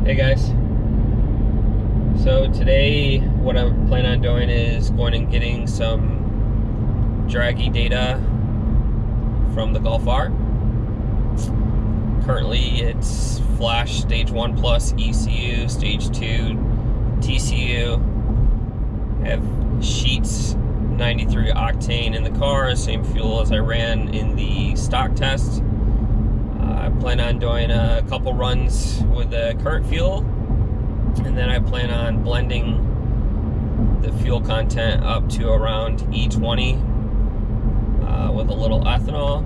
Hey guys, so today what I plan on doing is going and getting some Dragy data from the Golf R. Currently it's flash stage 1 plus ECU, stage 2 TCU. I have Sheets 93 octane in the car, same fuel as I ran in the stock test. I plan on doing a couple runs with the current fuel, and then I plan on blending the fuel content up to around E20 with a little ethanol,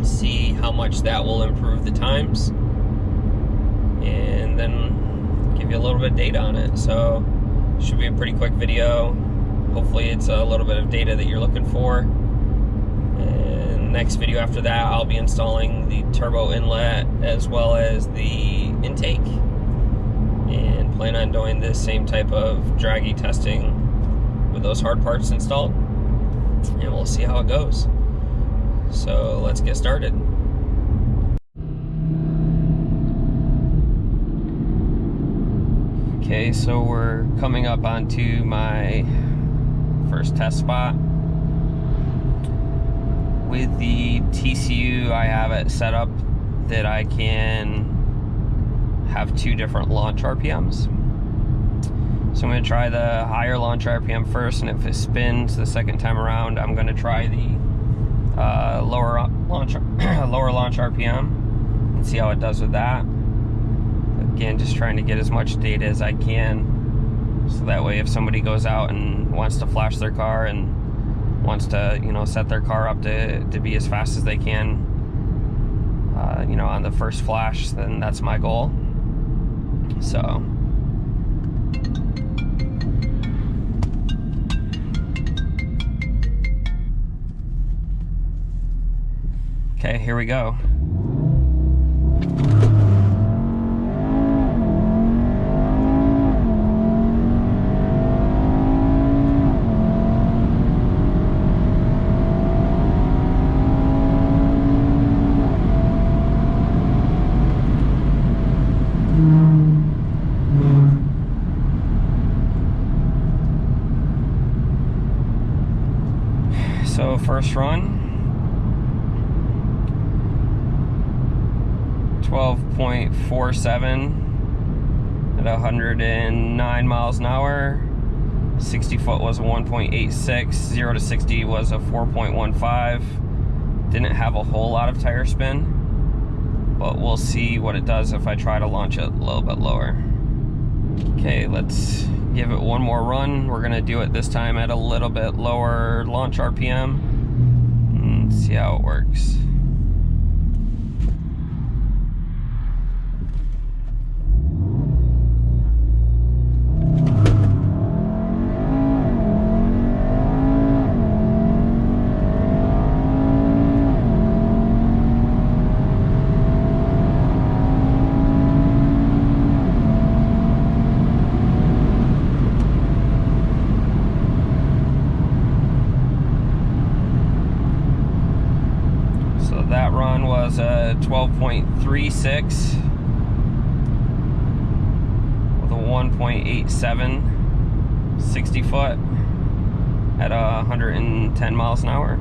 see how much that will improve the times, and then give you a little bit of data on it. So should be a pretty quick video. Hopefully it's a little bit of data that you're looking for. And next video after that, I'll be installing the turbo inlet as well as the intake, and plan on doing this same type of Dragy testing with those hard parts installed, and we'll see how it goes. So let's get started. Okay, so we're coming up onto my first test spot. With the TCU, I have it set up that I can have 2 different launch RPMs. So I'm going to try the higher launch RPM first, and if it spins the second time around, I'm going to try the lower launch RPM and see how it does with that. Again, just trying to get as much data as I can, so that way if somebody goes out and wants to flash their car and wants to, set their car up to be as fast as they can, on the first flash, then that's my goal. So okay, here we go. So first run, 12.47 at 109 miles an hour. 60 foot was a 1.86, 0 to 60 was a 4.15. Didn't have a whole lot of tire spin, but we'll see what it does if I try to launch it a little bit lower. Okay, let's give it one more run. We're gonna do it this time at a little bit lower launch RPM and see how it works. That run was a 12.36 with a 1.87 60 foot at 110 miles an hour.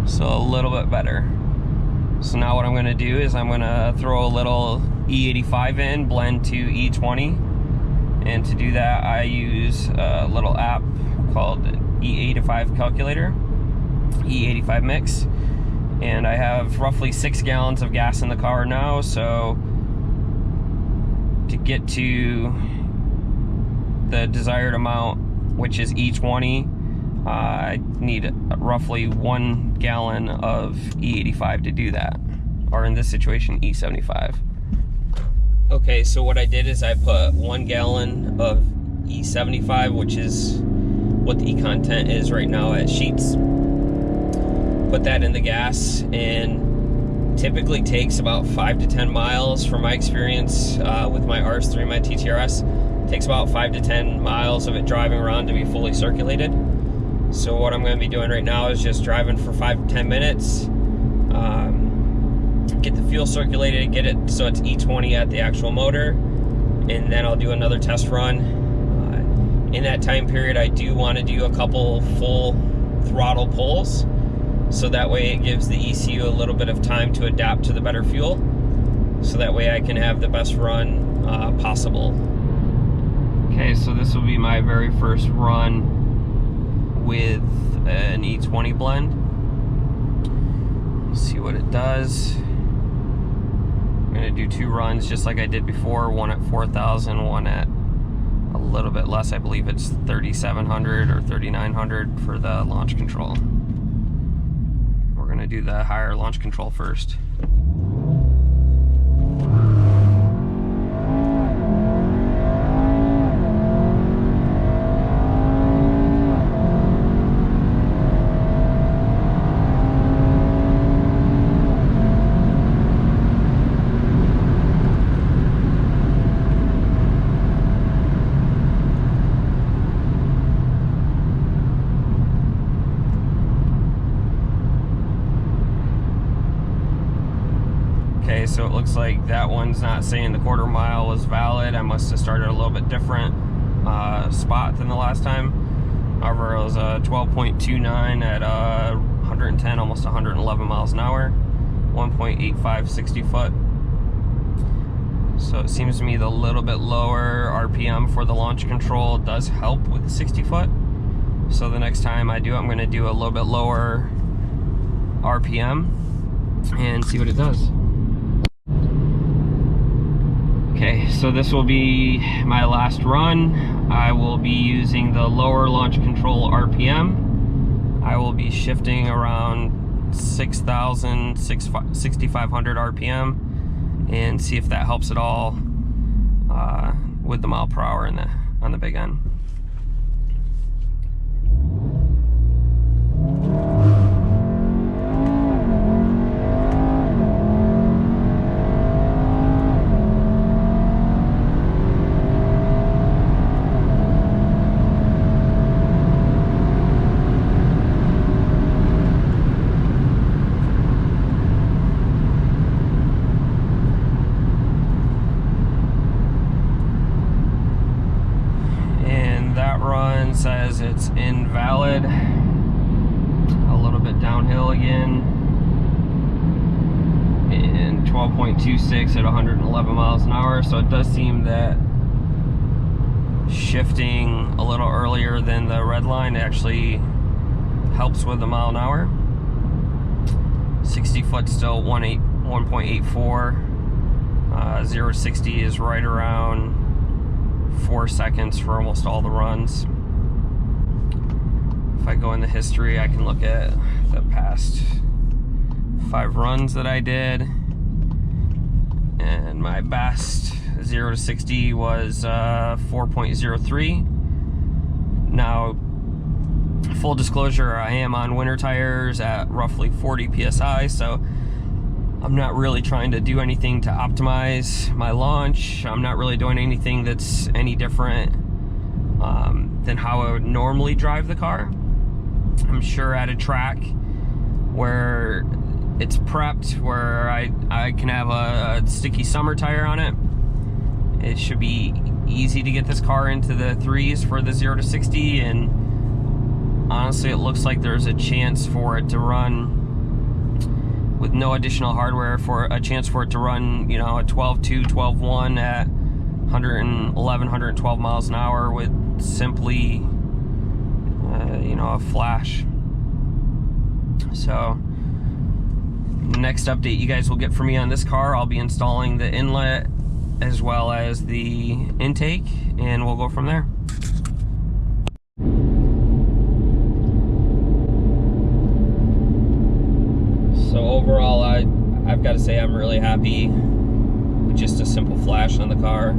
So a little bit better. So now what I'm going to do is I'm going to throw a little E85 in, blend to E20. And to do that, I use a little app called E85 Calculator, E85 Mix. And I have roughly 6 gallons of gas in the car now, so to get to the desired amount, which is E20, I need roughly 1 gallon of E85 to do that, or in this situation, E75. Okay, so what I did is I put 1 gallon of E75, which is what the E-content is right now at Sheets. Put that in the gas, and typically takes about 5 to 10 miles from my experience with my RS3 and my TTRS. It takes about 5 to 10 miles of it driving around to be fully circulated. So what I'm going to be doing right now is just driving for 5 to 10 minutes, get the fuel circulated, get it so it's E20 at the actual motor, and then I'll do another test run. In that time period, I do want to do a couple full throttle pulls, so that way it gives the ECU a little bit of time to adapt to the better fuel, so that way I can have the best run possible. Okay, so this will be my very first run with an E20 blend. Let's see what it does. I'm gonna do 2 runs just like I did before, one at 4,000, one at a little bit less. I believe it's 3,700 or 3,900 for the launch control. We're gonna do the higher launch control first. Okay, so it looks like that one's not saying the quarter mile was valid. I must have started a little bit different spot than the last time. However, it was a 12.29 at 110, almost 111 miles an hour, 1.85 60 foot. So it seems to me the little bit lower RPM for the launch control does help with the 60 foot. So the next time I do it, I'm going to do a little bit lower RPM and see what it does. Okay, so this will be my last run. I will be using the lower launch control RPM. I will be shifting around 6,000, 6,500 RPM and see if that helps at all with the mile per hour on the big end. Says it's invalid. A little bit downhill again, and 12.26 at 111 miles an hour. So it does seem that shifting a little earlier than the red line actually helps with the mile an hour. 60 foot still 1.84. 0 to 60 is right around 4 seconds for almost all the runs. If I go in the history, I can look at the past 5 runs that I did, and my best 0 to 60 was 4.03. Now, full disclosure, I am on winter tires at roughly 40 psi, so I'm not really trying to do anything to optimize my launch. I'm not really doing anything that's any different than how I would normally drive the car. I'm sure at a track where it's prepped, where I can have a sticky summer tire on it, it should be easy to get this car into the 3s for the 0 to 60, and honestly it looks like there's a chance for it to run with no additional hardware, for a chance for it to run, you know, a 12.2, 12.1 at 111, 112 miles an hour with simply you know, a flash. So next update you guys will get from me on this car, I'll be installing the inlet as well as the intake, and we'll go from there. So overall, I've got to say I'm really happy with just a simple flash on the car.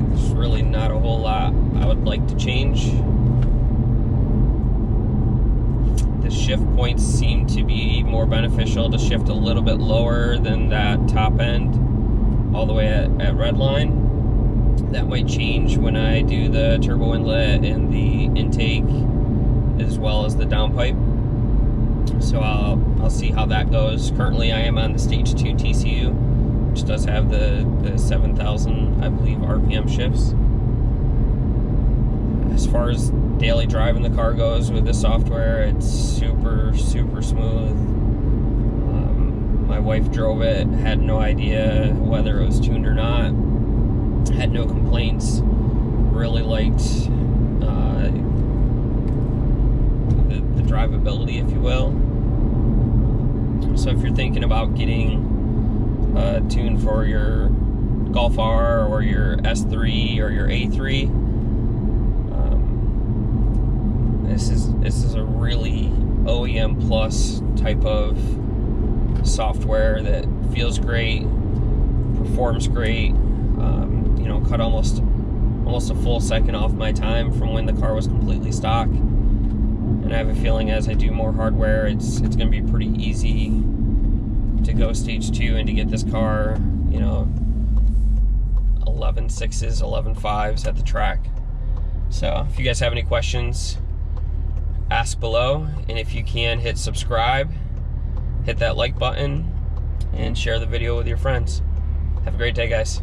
There's really not a whole lot I would like to change. The shift points seem to be more beneficial to shift a little bit lower than that top end all the way at redline. That might change when I do the turbo inlet and the intake as well as the downpipe. So I'll see how that goes. Currently I am on the Stage 2 TCU, which which does have the 7,000, I believe, RPM shifts. As far as daily driving the car goes with the software, it's super smooth. My wife drove it, had no idea whether it was tuned or not, had no complaints, really liked the drivability, if you will. So if you're thinking about getting tuned for your Golf R or your S3 or your A3, this is a really OEM plus type of software that feels great, performs great. You know, cut almost a full second off my time from when the car was completely stock. And I have a feeling as I do more hardware, it's going to be pretty easy to go stage 2 and to get this car, you know, 11.6s, 11.5s at the track. So if you guys have any questions, ask below, and if you can, hit subscribe, hit that like button, and share the video with your friends. Have a great day, guys.